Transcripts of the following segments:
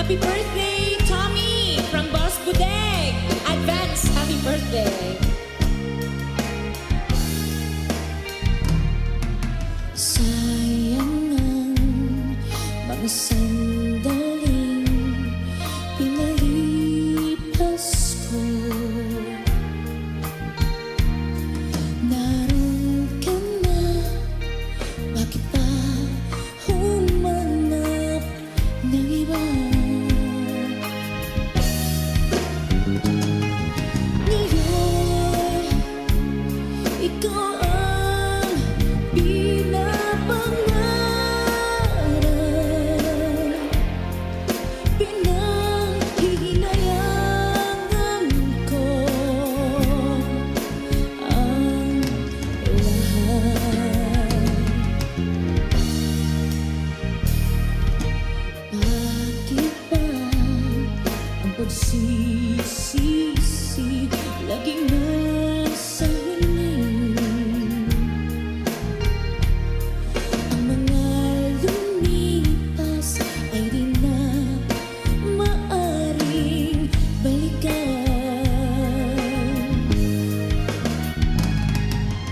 Happy birthday, Tommy, from Boss Budeg. Advance, happy birthday. Sayang ang mga sandaling pinalipas ko. Naroon ka na, bakit pa humanap ng iba? Ngayon, ikaw ang pinapangarap, pinanghihinayangan ko ang lahat. Bakit ba ang pagsisisi laging nasa huli? Ang mga lumipas ay di na maaring balikan.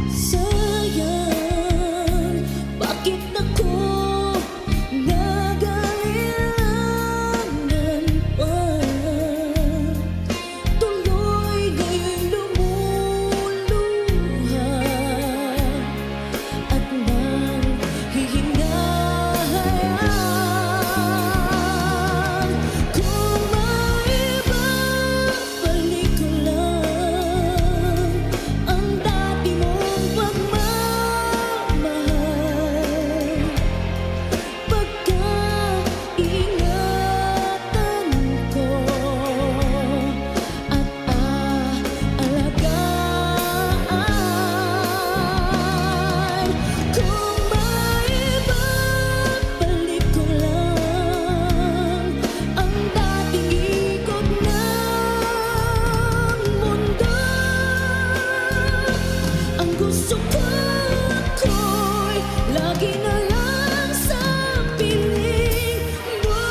Sayang, bakit ako nag-aalilangan pa? Tuloy ngayon'y lumuluha at nanghihinayan. Kung maibabalik ko lang ang dati mong pagmamahal, pagkaingatan ko at aalagaan. Kung maibabalik ko lang ang dating ikot ng mundo, ang gusto ko ako'y lagi na lang sa piling mo.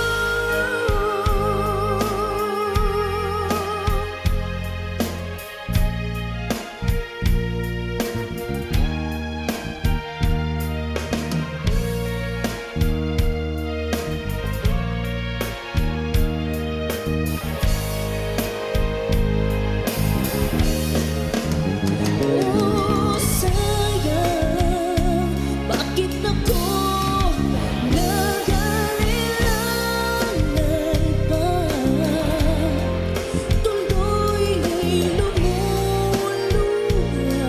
Oh, sayang, bakit ako nag-aalilangan pa? Tuloy nga'y lumuluha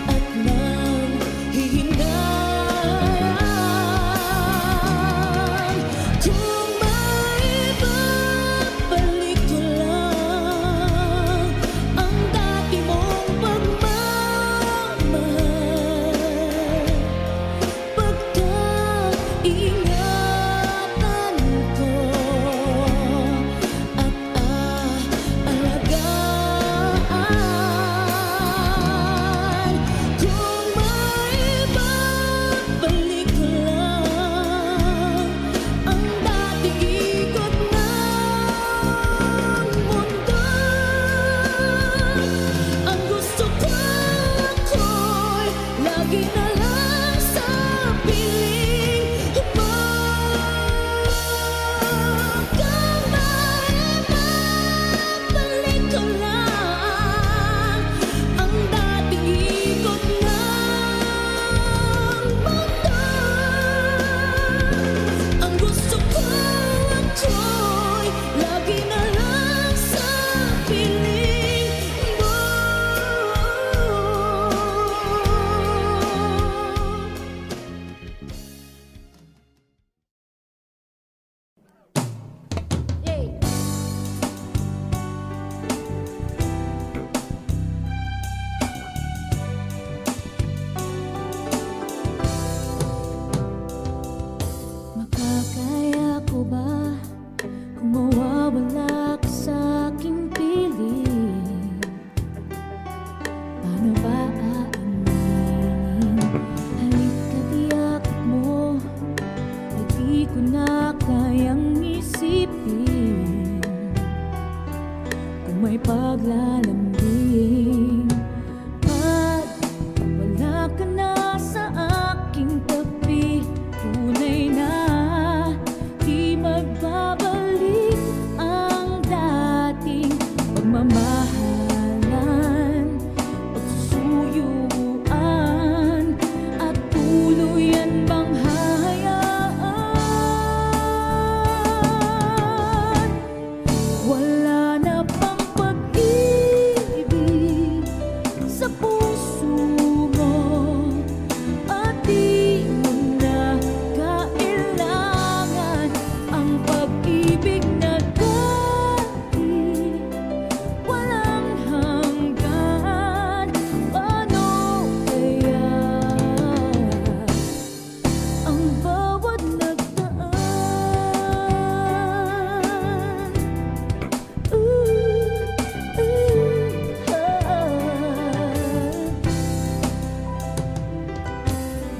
at nanghihinayan. Kung maibabalik ko lang ang dati mong pagmamahal, pagkaingatan ko at aalagaan. Kung maibabalik ko lang ang dating ikot ng mundo, ang gusto ko ako'y lagi na lang sa piling mo. Kung maibabalik ko lang ang dating ikot ng mundo, ang gusto ko ako'y lagi na lang sa piling mo.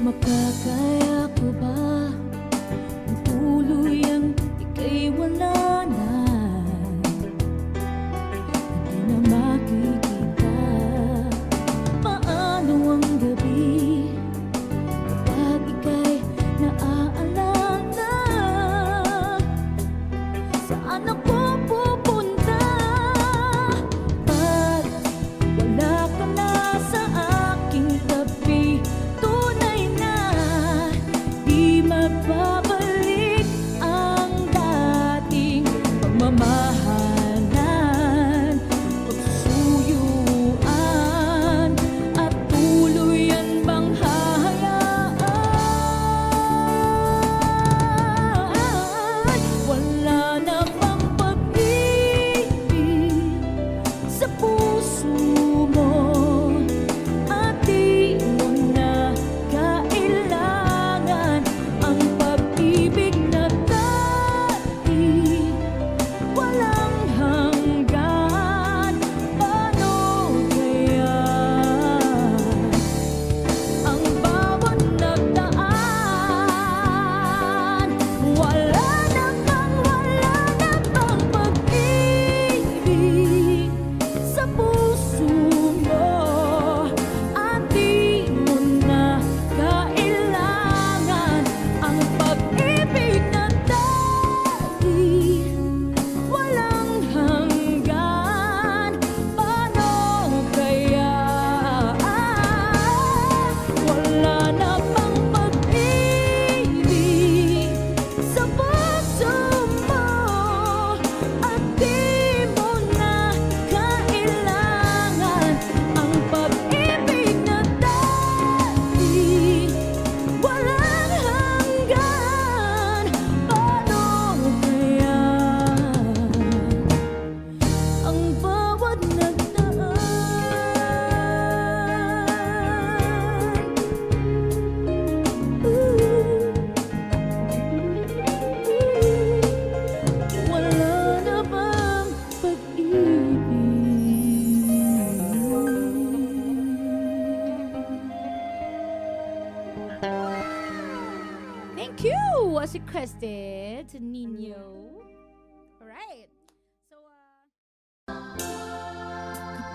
Makakaya ko ba ang tuluyang ika'y wala na? Hindi na makikita. Paano ang gabi kapag ika'y naaalala? Saan ako pupunta pag wala ka na sa aking tabi? Tunay na di magbabalik ang dating pagmamahalan, pagsusuyuan, at tuluyan bang hahayaan? Wala na bang pag-ibig sa puso mo? At di mo na kailangan ang pag-ibig na dati walang hanggan. Paano kaya ang bawat nagdaan? Wala na bang pag-ibig sa puso mo? At di mo na kailangan ang pag-ibig na dati walang hanggan. Paano kaya wala na bang pag-ibig sa puso mo? At di mo na kailangan ang pag-ibig na dati walang hanggan. Paano kaya ang bawat nagdaan? Wala na bang pag-ibig? Thank you, as requested to Nino. Alright. So,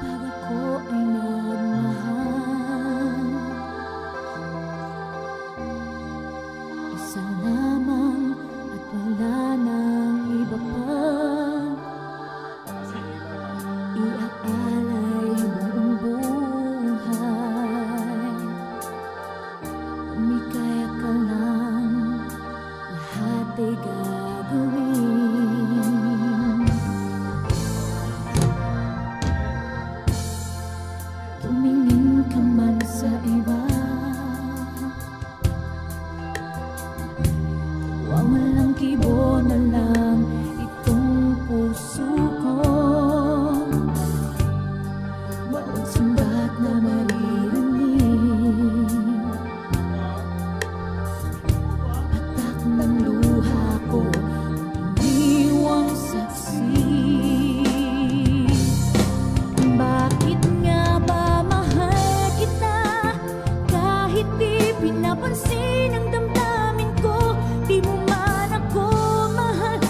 Kapag ako ay nagmahal, isa lamang at wala nang iba pa. Iaalay buong buhay. Kung may kaya ka lang, lahat ay gagawin. Tumingin ka man sa iba, walang kibo na lang itong puso ko. Walang sumbat na maririnig, patak ng luha ko, iniwang saksi. Bakit nga ba mahal kita kahit di pinapansin ang damdamin ko? Di mo man ako mahal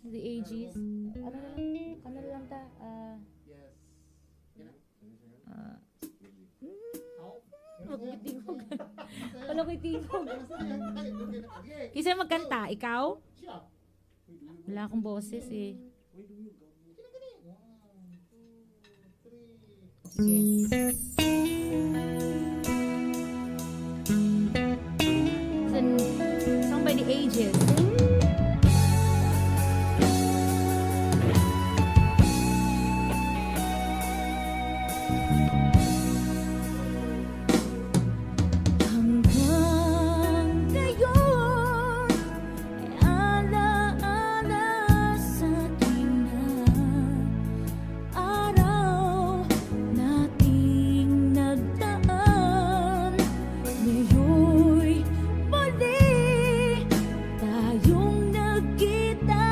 the ages. Ano lang ta? Magbitingog. Wala ko'y tingog. Kisa magkanta, ikaw? Wala akong boses eh. Sige. Song by the ages. Hanggang ngayon ay alaala sa akin na araw nating nagdaan. Ngayon'y muli tayong nagkita,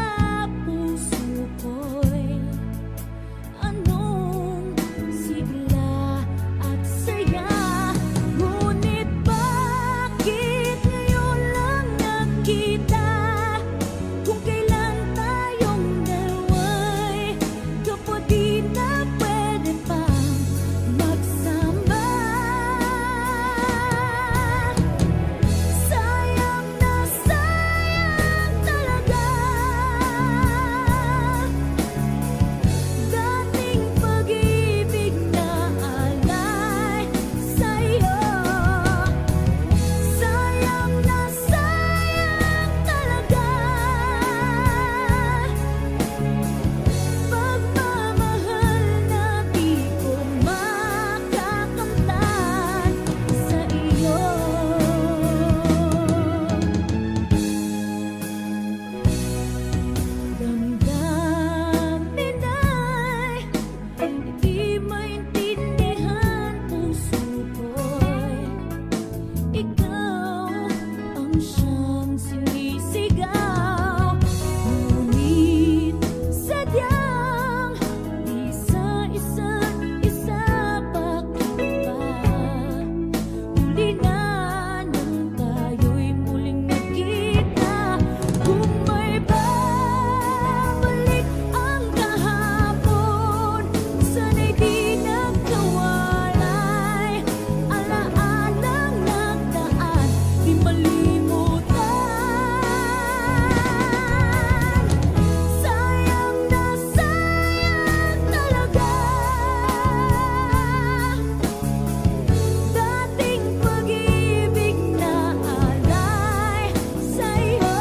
puso ko'y anong sigla at saya. Ngunit bakit ngayon lang nagkita, kung kailan tayong dalawa'y kapatid na pwede pang magsama. Sayang na sayang talaga dating pag-ibig na alay sa'yo. Sayang na sayang talaga pagmamahal na di ko makakamtan sa iyo. Damdamin ay hindi maintindihan, puso ko'y ikaw ang siyang sinisigaw. Ngunit sadyang di sa isa't isa, bakit ba huli na nang tayo'y muling nagkita? Kung may babalik ang kahapon, sana'y di nagkawalay. Alaalang nagdaan, di malimutan. Sayang na sayang talaga dating pag-ibig na alay sa'yo.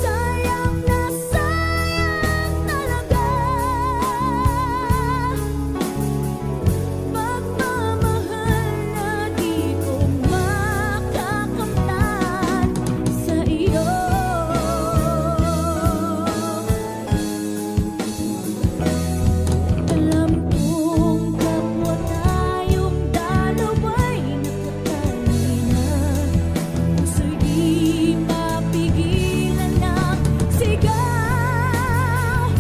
Sayang na sayang talaga pagmamahal na di ko makakamtan sa iyo. Alam kong kapwa tayong dalawa'y nakatalina, puso'y di mapigilan ng sigaw.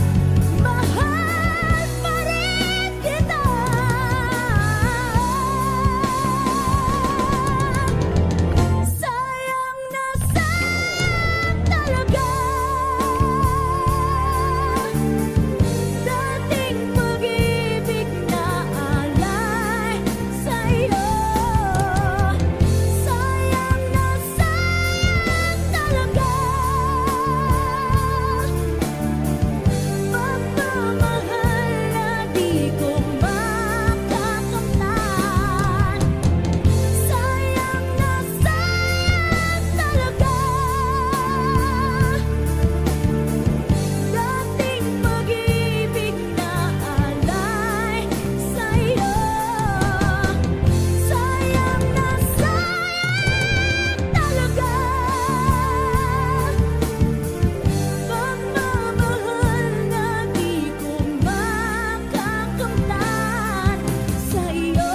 Mahal pa rin kita. Sayang na sayang talaga dating pag-ibig na alay sa'yo. Sayang na sayang talaga pagmamahal na di ko makakamtan. Sayang na sayang talaga dating pag-ibig na alay sa'yo. Sayang na sayang talaga pagmamahal na di ko makakamtan sa iyo.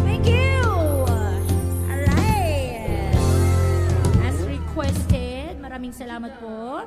Thank you! Alright! As requested, maraming salamat po.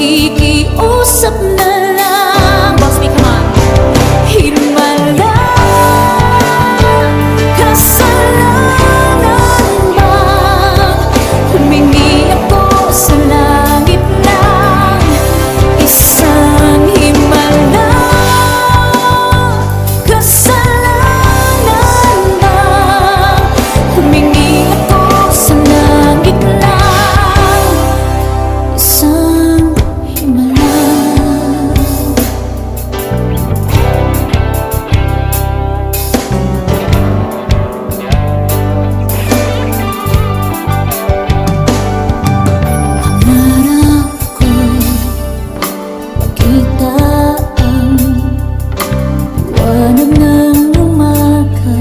nakikiusap na lang. Boss me, come on. Himala, kasalanan bang humingi ako sa langit ng isang himala? Kasalanan bang humingi ako sa langit ng isang himala? Pangarap ko'y makita ang liwanag ng umaga,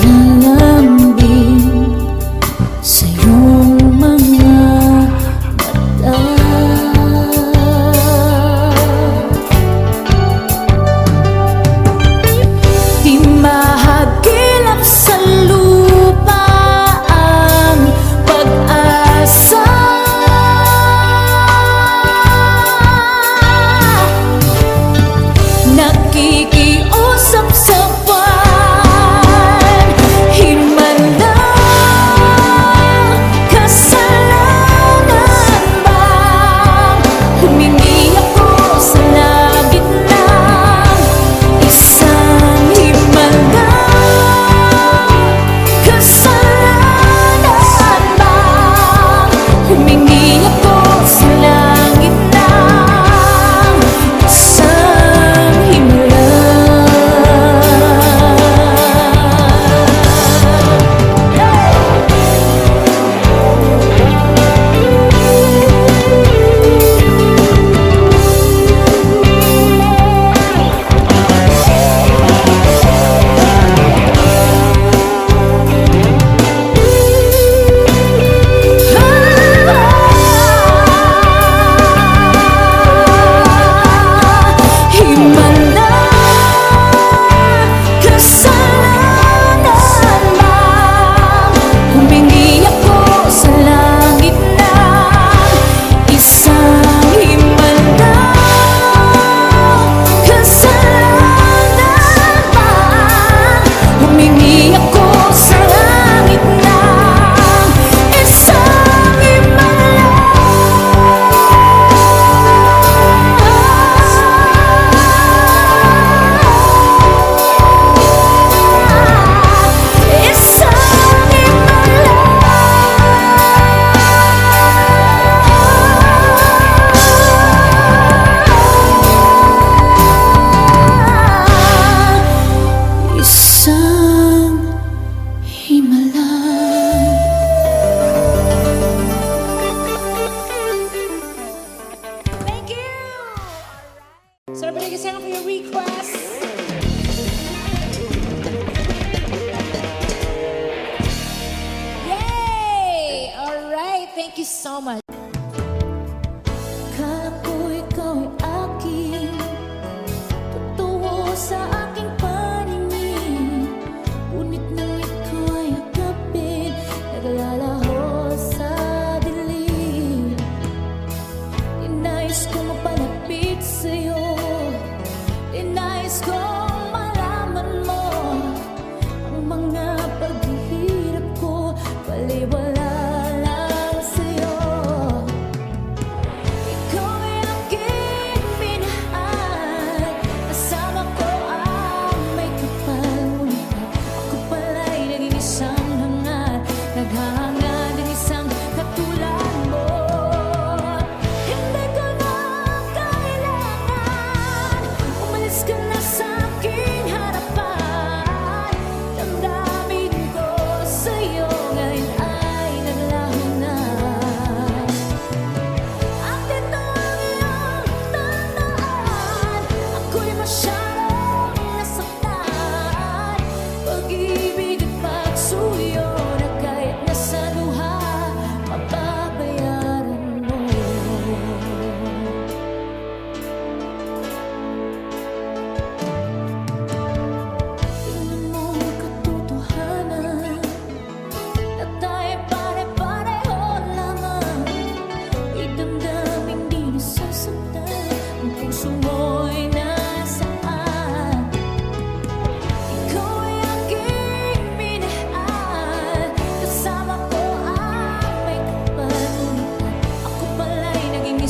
lalambing sa iyong mga mata. Di mahagilap sa lupa ang pag-asa. Nakikiusap sa buwan, himala, kasalanan bang humingi ako sa langit ng isang himala? Kasalanan bang humingi ako sa langit ng isang himala? Himala, kasalanan bang humingi ako sa langit ng isang himala? Kasalanan bang humingi ako sa langit ng isang isang himala. Thank you. So everybody can stand up for your request. Yay! All right. Thank you so much. Akala ko ikaw ay aking totoo sa aking paningin, ngunit nang ikaw ay agapin, naglalaho sa dilim. Tinais kong mapalapit sa'yo, tinais kong malaman mo ang mga paghihirap ko, baliwala lang sa'yo.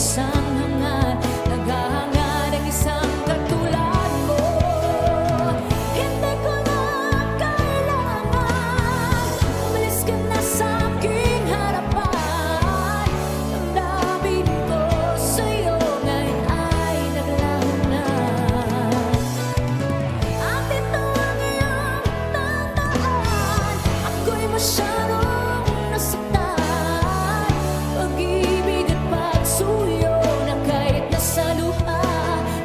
isang hangad, naghahangad ang isang katulad mo. Hindi ko na kailangan, umalis ka na sa aking harapan. Damdamin ko sa'yo ngayon ay naglaho na. At ito ang iyong tandaan, ako'y masyadong nasaktan. Pag-ibig at pagsuyo na kahit nasa luha,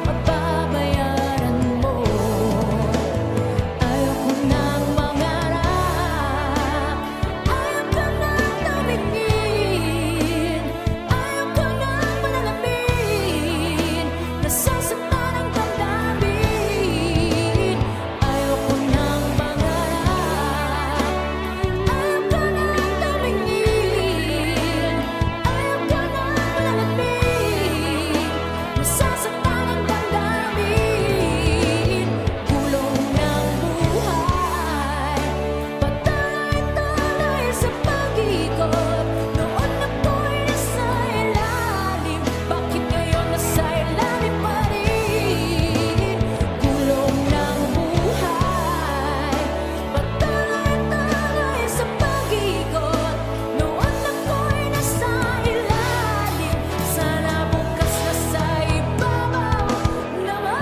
mababayaran mo. Ayoko nang mangarap, ayoko nang tumingin, ayoko nang malalamin, nasasaktan ang damdamin. Ayoko nang mangarap, ayoko nang tumingin, ayoko nang malalamin, nasasaktan ang damdamin. Gulong ng buhay, patuloy-tuloy sa pag-ikot. Noon ako'y nasa ilalim, bakit ngayon nasa ilalim pa rin? Gulong ng buhay, patuloy-tuloy sa pag-ikot. Noon ako'y nasa ilalim, sana bukas nasa ibabaw naman.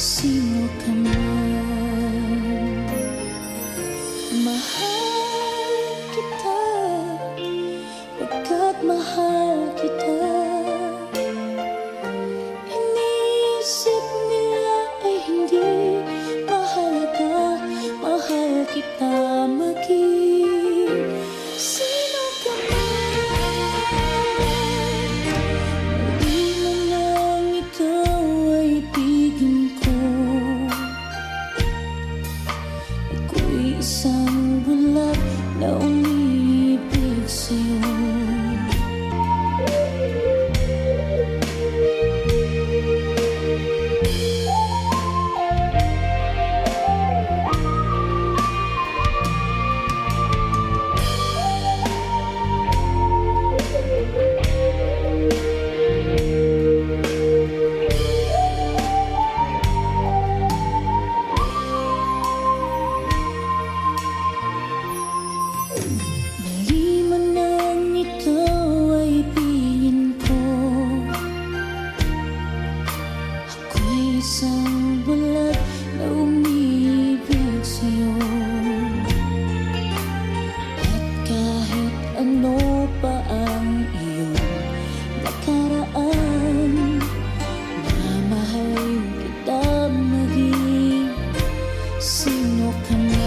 Sino ka man, mahal kita, pagkat mahal kita. Iniisip nila ay hindi mahalaga, mahal kita maging sino ka man. Di man lang ikaw ay ibigin ko, ako'y isang bulag na umiibig sa'yo. Mali man nang ikaw ay ibigin ko, ako'y isang bulag na umiibig sa'yo. At kahit ano pa ang iyong nakaraan, mamahal kita maging sino ka man.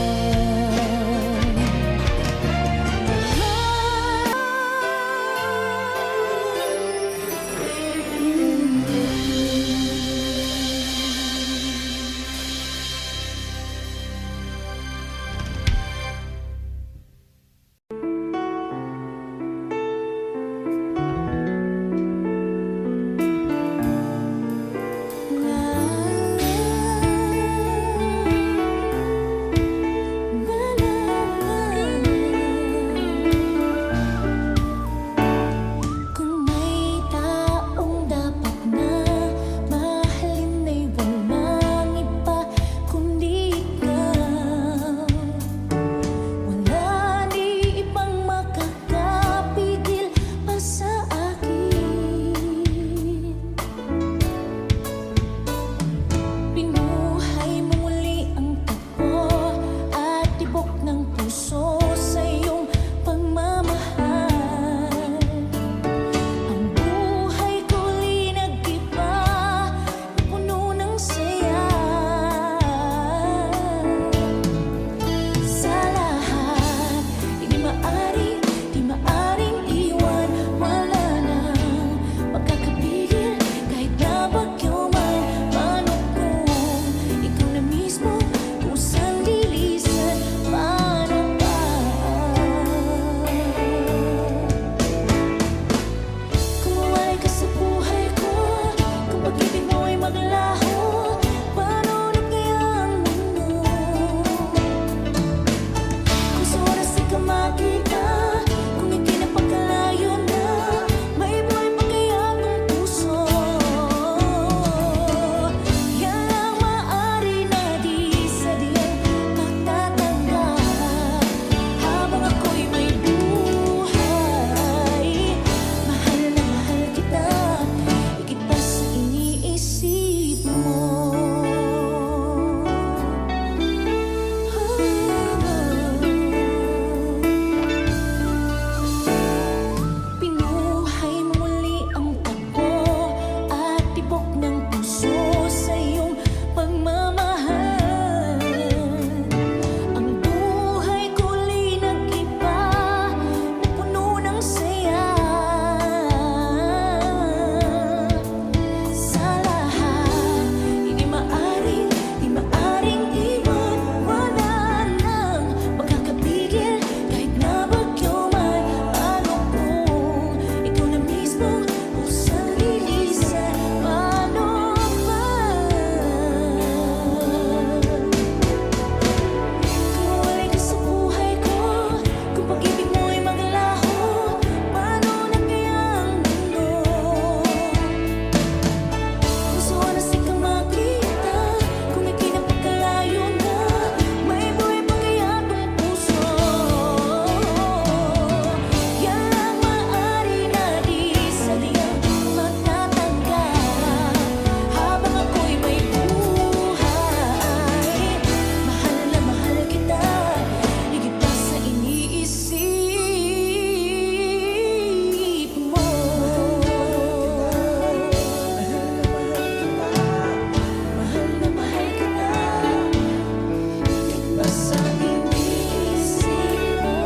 maglaho, paano na kaya ang mundo? Kung sa oras ikaw makita, kung ika'y napagkalayo na, may buhay pa kaya ang puso? Yan lang maaari na di sadyang magtatanggap. Habang ako'y may buhay, mahal na mahal kita, higit pa sa iniisip mo. Pinuhay mo muli ang takbo at tibok ng puso sa iyong pagmamahal. Ang buhay ko'y nag-iba, napuno ng saya. Sa lahat, di maaring iwan. Wala nang makakapigil kahit na bagyo man. Ano kung ikaw na mismo kusang lilisan? Paano ba? Kung wala'y ka sa buhay ko, kung pag-ibig mo'y maglaho, paano na kaya ang mundo? Kung sa oras ikaw makita, kung ika'y napagkalayo na, may buhay pa kaya ang puso? Yan lang maaari na di sadyang magtatanggap. Habang ako'y may buhay, mahal na mahal kita, higit pa sa iniisip mo. Mahal na mahal kita, higit pa sa iniisip mo.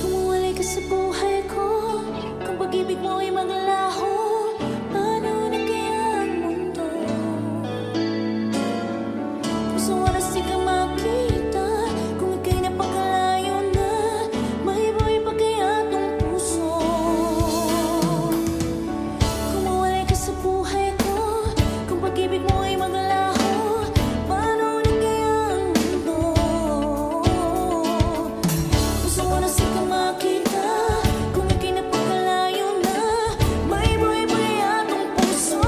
Kung wala'y ka sa buhay ko, kung pag-ibig mo'y maglaho, paano na kaya ang mundo? Kung sa oras ikaw makita, kung ika'y napagkalayo na, may buhay pa kaya itong puso? Kung mawalay ka sa buhay ko, kung pag-ibig mo'y maglaho, paano na kaya ang mundo? Kung sa oras ikaw makita, kung ika'y napagkalayo na, may buhay pa kaya itong puso?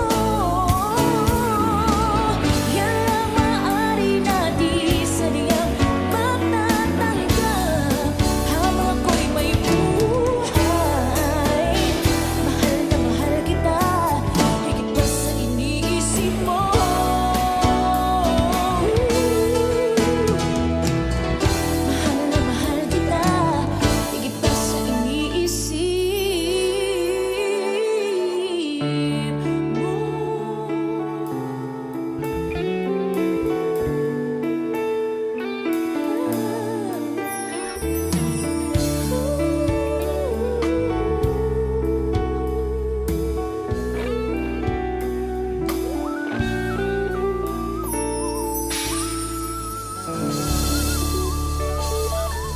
Yan lang maaari na di sadyang magtatanggap. Habang ako'y may buhay, mahal na mahal kita, higit pa sa iniisip mo. Mahal na mahal kita, higit pa sa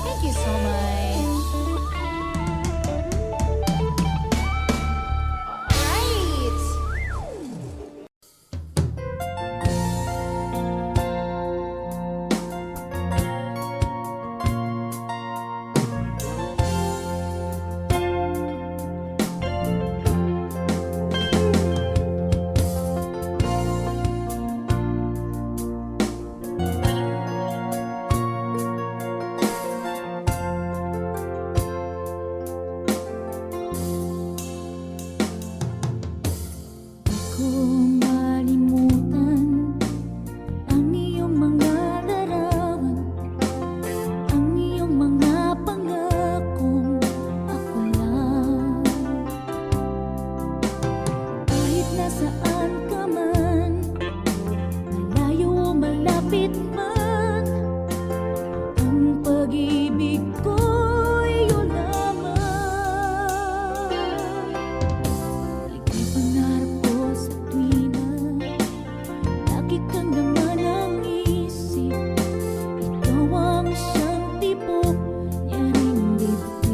Thank you so much. Right. Kung malimutan ang iyong mga larawan, ang iyong mga pangakong ako lang. Kahit nasaan ka man, malayo o malapit man, ang pag-ibig ko'y iyong lamang. Ika'y pangarap ko sa tuwing na lagi kang naman ang isip. Ikaw ang siyang tipo niya rin dito.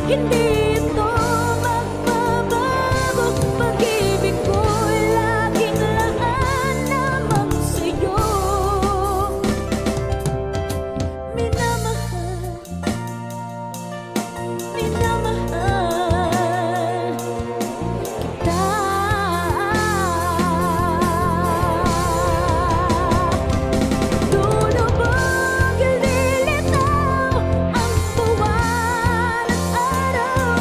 Hindi ito magbabago. Pag-ibig ko'y laging laan lamang sa'yo. Minamahal, minamahal kita. Lulubog, lilitaw ang buwan at araw.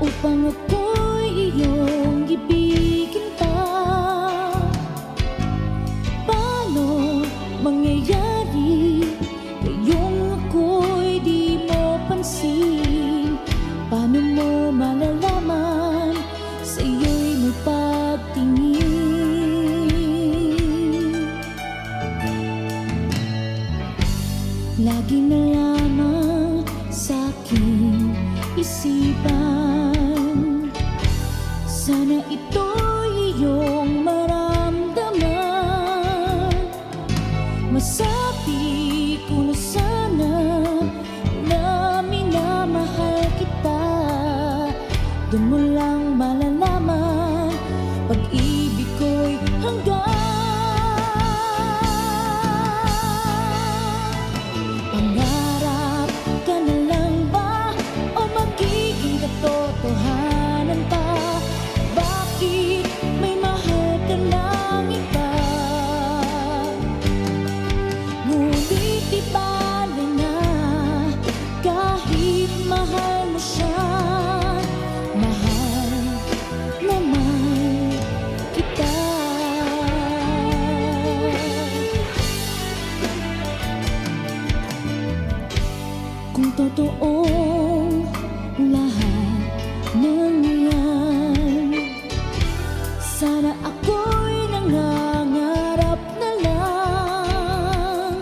upang ako'y iyong ibigin pa. Paano mangyayari ngayong ako'y di mo pansin? Paano mo malalaman sa'yo'y may pagtingin? Lagi na lamang sa'king isipan, sana ito'y iyong maramdaman. Masabi ko na sana na minamahal kita. Doon mo lang malalaman pag-ibig ko'y hanggang. Pangarap ka na lang ba o magiging katotohanan pa? Bakit may mahal ka ng iba? Ngunit di bale na kahit mahal mo siya. Mahal naman kita. Kung totoong lahat ng yan, sana ako'y nangangarap na lang.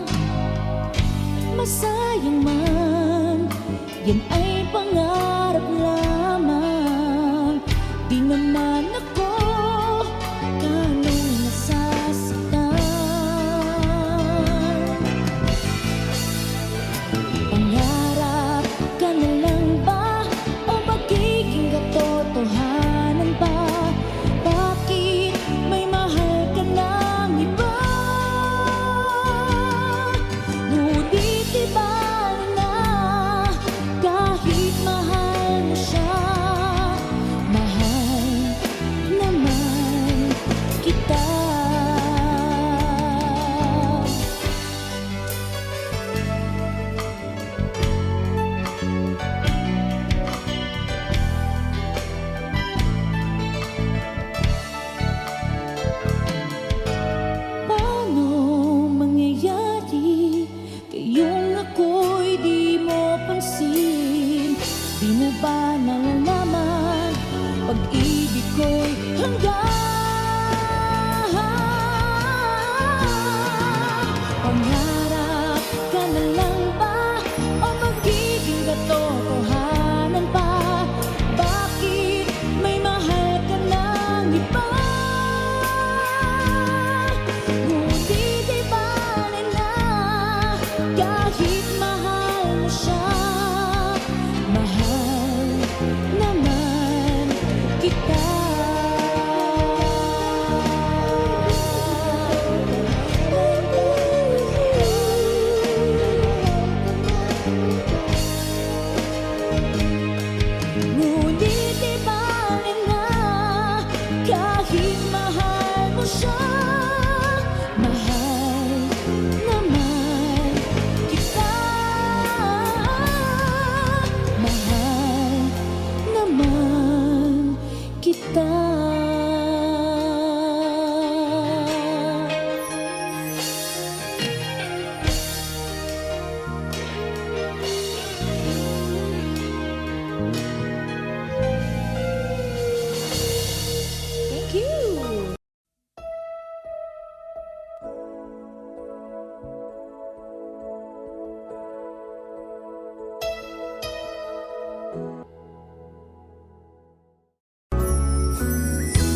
Masayang man, yan ay pangarap lamang. Di naman ako ganong nasasaktan. Pangarap ka na lang ba o magiging katotohanan pa? Bakit may mahal ka ng iba? Ngunit di bale na kahit mahal mo siya. Mahal naman kita. Paano mangyayari ngayong ako'y di mo pansin? Di mo ba nalalaman pag-ibig ko'y hanggang? Pangarap ka na lang ba o magiging katotohanan pa? Bakit may mahal ka ng iba? Ngunit di bale na kahit mahal mo siya. Mahal naman kita. Ngunit di bale na kahit mahal mo siya. Mahal naman kita. Mahal naman kita. Thank you.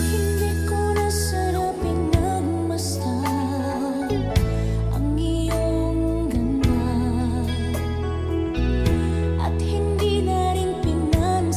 Hindi ko na sarap pinagmasdan ang iyong ganda, at hindi na rin pinansin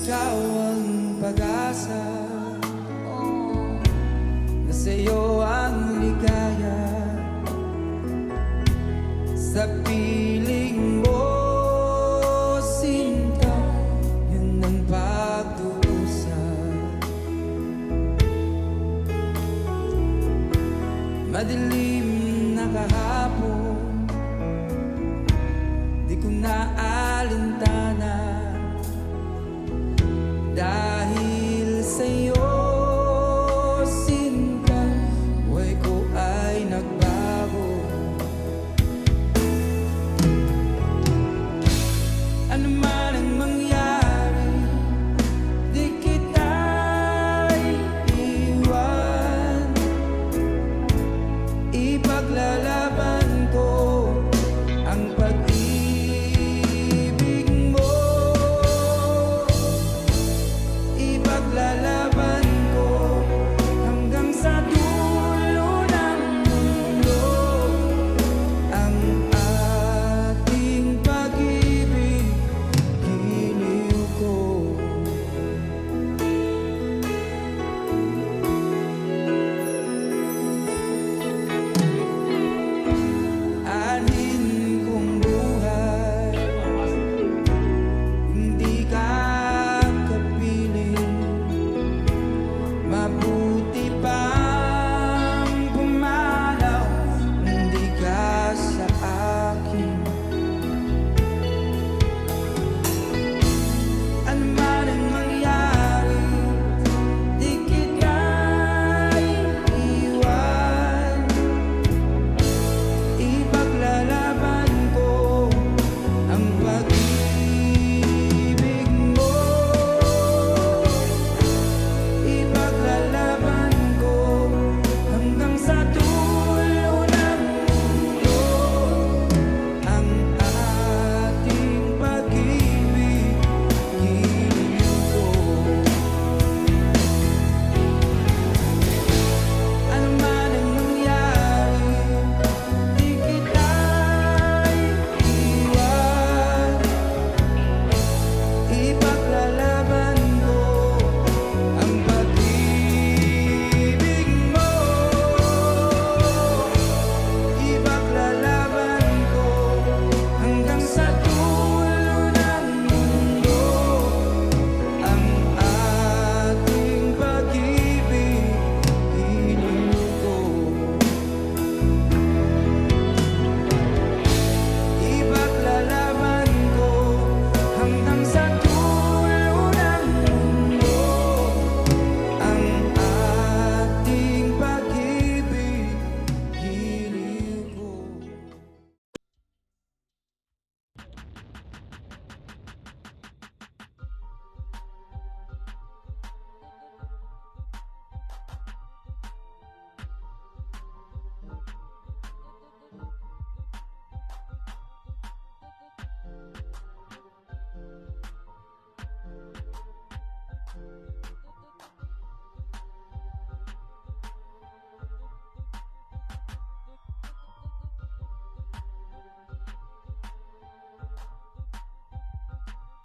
ikaw ang pag-asa, Oh, na sa'yo ang ligaya. Sa piling mo, sinta, yun ang pagdusa. Madilim na kahapon, di ko na alintana, dahil